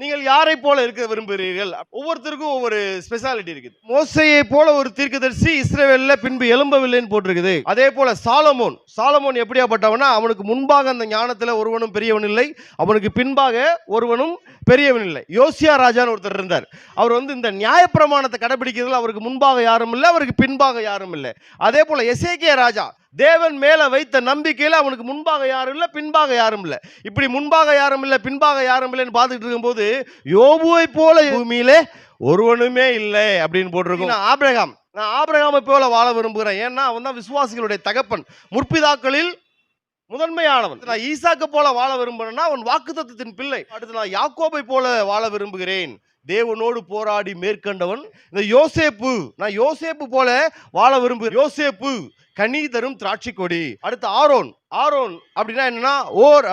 நீங்கள் யாரை போல இருக்க விரும்புகிறீர்கள்? ஒவ்வொருத்தருக்கும் ஒவ்வொரு ஸ்பெஷாலிட்டி இருக்குது. மோசேயை போல ஒரு தீர்க்கதரிசி இஸ்ரவேல்ல பின்பு எழும்பவில்லைன்னு போட்டிருக்குது. அதே போல சாலமோன் எப்படியாப்பட்டவனா, அவனுக்கு முன்பாக அந்த ஞானத்துல ஒருவனும் பெரியவன் இல்லை, அவனுக்கு பின்பாக ஒருவனும் பெரியவன் இல்லை. யோசியா ராஜான்னு ஒருத்தர் இருந்தார். அவர் இந்த நியாயப்பிரமாணத்தை கடைபிடிக்கிறதுல அவருக்கு முன்பாக யாரும் இல்லை, அவருக்கு பின்பாக யாரும் இல்லை. அதே போல எசேக்கியா ராஜா தேவன் மேல வைத்த நம்பிக்கையில அவனுக்கு முன்பாக யாரும் இல்லை, பின்பாக யாரும் இல்லை. இப்படி முன்பாக யாரும் இல்லை, பின்பாக யாரும் இல்லைன்னு பார்த்துட்டு இருக்கும்போது யோபுவை போல பூமியிலே ஒருவனுமே இல்லை அப்படின்னு போட்டிருக்கும். நான் ஆபிரகாமை போல வாழ விரும்புகிறேன். ஏன்னா அவன் தான் விசுவாசிகளுடைய தகப்பன், முற்பிதாக்களில் முதன்மையானவன். நான் ஈசாக்கு போல வாழ விரும்புகிறேன்னா அவன் வாக்குத்தத்தத்தின் பிள்ளை. அடுத்து நான் யாக்கோபை போல வாழ விரும்புகிறேன், தேவனோடு போராடி மேற்கண்டவன். இந்த நான் யோசேப்பு போல வாழ விரும்புகிறேன். யோசேப்பு கனி தரும் திராட்சை கொடி. அடுத்து ஆரோன் அப்படின்னா என்னன்னா,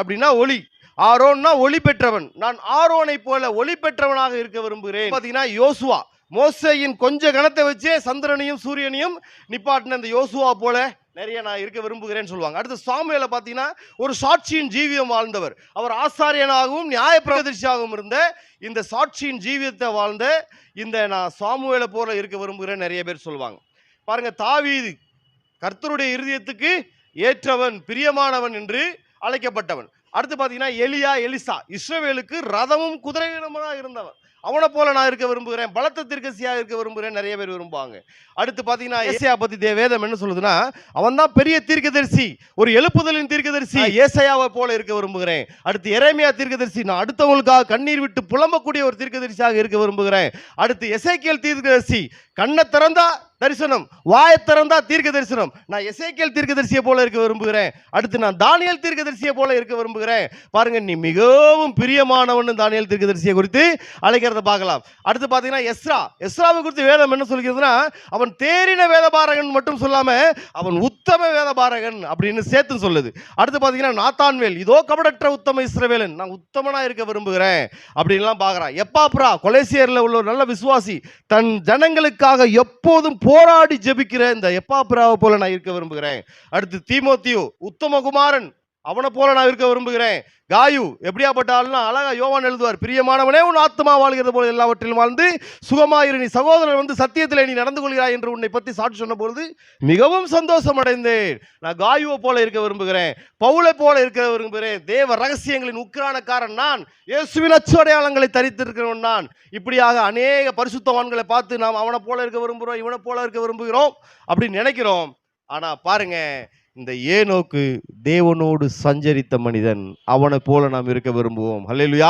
அப்படின்னா ஒளி. ஆரோன்னா ஒளி பெற்றவன். நான் ஆரோனை போல ஒளி பெற்றவனாக இருக்க விரும்புகிறேன். பாத்தீங்கன்னா யோசுவா, மோசேயின் கொஞ்ச கணத்தை வச்சே சந்திரனையும் சூரியனையும் நிப்பாட்டின இந்த யோசுவா போல நிறைய நான் இருக்க விரும்புகிறேன்னு சொல்லுவாங்க. அடுத்து சாமுவேலை பார்த்தீங்கன்னா ஒரு சாட்சியின் ஜீவியம் வாழ்ந்தவர். அவர் ஆசாரியனாகவும் நியாய பிரதிஷ்டாகவும் இருந்த இந்த சாட்சியின் ஜீவியத்தை வாழ்ந்த இந்த நான் சாமுவேலை போல இருக்க விரும்புகிறேன் நிறைய பேர் சொல்லுவாங்க. பாருங்க, தாவீது கர்த்தருடைய இருதயத்துக்கு ஏற்றவன், பிரியமானவன் என்று அழைக்கப்பட்டவன். அடுத்து பார்த்தீங்கன்னா எலிசா இஸ்ரவேலுக்கு ரதமும் குதிரையுமாக இருந்தவன். அவனை போல நான் இருக்க விரும்புகிறேன், பலத்த தீர்க்கதரிசியாக இருக்க விரும்புகிறேன் நிறைய பேர் விரும்புவாங்க. அடுத்து பார்த்தீங்கன்னா ஏசாயா பத்தி வேதம் என்ன சொல்லுதுன்னா, அவன் தான் பெரிய தீர்க்கதரிசி, ஒரு எழுப்புதலின் தீர்க்கதரிசி. ஏசாயாவை போல இருக்க விரும்புகிறேன். அடுத்து எரேமியா தீர்க்கதரிசி, நான் அடுத்தவங்களுக்காக கண்ணீர் விட்டு புலம்பக்கூடிய ஒரு தீர்க்கதரிசியாக இருக்க விரும்புகிறேன். அடுத்து எசேக்கியேல் தீர்க்கதரிசி, கண்ணை திறந்தா தரிசனம், வாயை திறந்தா தீர்க்க தரிசனம். நான் எசேக்கியேல் தீர்க்கதரிசியை போல இருக்க விரும்புகிறேன். அடுத்து நான் தானியேல் தீர்க்கதரிசியை போல இருக்க விரும்புகிறேன். பாருங்க, நீ மிகவும் பிரியமானவன் தானியேல் தீர்க்கதரிசியை குறித்து அழைக்கிறத பார்க்கலாம். அடுத்து பார்த்தீங்கன்னா எஸ்ராவை குறித்து வேதம் என்ன சொல்கிறதுனா, அவன் தேறின வேதபாரகன் மட்டும் சொல்லாம அவன் உத்தம வேதபாரகன் அப்படின்னு சேர்த்து சொல்லுது. அடுத்து பார்த்தீங்கன்னா நாத்தான்வேல், இதோ கபடற்ற உத்தம இஸ்ரவேலன், நான் உத்தமனா இருக்க விரும்புகிறேன் அப்படின்லாம் பார்க்குறான். எப்பாப்ரா கொலேசியர்ல உள்ள ஒரு நல்ல விசுவாசி, தன் ஜனங்களுக்காக எப்போதும் போராடி ஜெபிக்கிற இந்த எப்பாப்ராவை போல நான் இருக்க விரும்புகிறேன். அடுத்து தீமோத்தேயு உத்தம குமாரன், அவனை போல நான் இருக்க விரும்புகிறேன். காயு எப்படியாப்பட்ட ஆள்னா, அழகா யோவான் எழுதுவார், பிரியமானவனே உன் ஆத்மா வாழ்கிறது போல எல்லாவற்றிலும் வாழ்ந்து சுகமாயிரு, நீ சகோதரன் சத்தியத்தில் நீ நடந்து கொள்கிறாய் என்று உன்னை பற்றி சாட்சி சொன்ன பொழுது மிகவும் சந்தோஷம் அடைந்தேன். நான் காயுவை போல இருக்க விரும்புகிறேன், பவுலை போல இருக்க விரும்புகிறேன். தேவ ரகசியங்களின் உக்கிரானக்காரன் நான், இயேசுவின் அச்சு அடையாளங்களை தரித்திருக்கிறவன் நான். இப்படியாக அநேக பரிசுத்தவான்களை பார்த்து நாம் அவனை போல இருக்க விரும்புகிறோம், இவனை போல இருக்க விரும்புகிறோம் அப்படின்னு நினைக்கிறோம். ஆனா பாருங்க, இந்த ஏனோக்கு தேவனோடு சஞ்சரித்த மனிதன், அவனை போல நாம் இருக்க விரும்புவோம். ஹல்லேலூயா.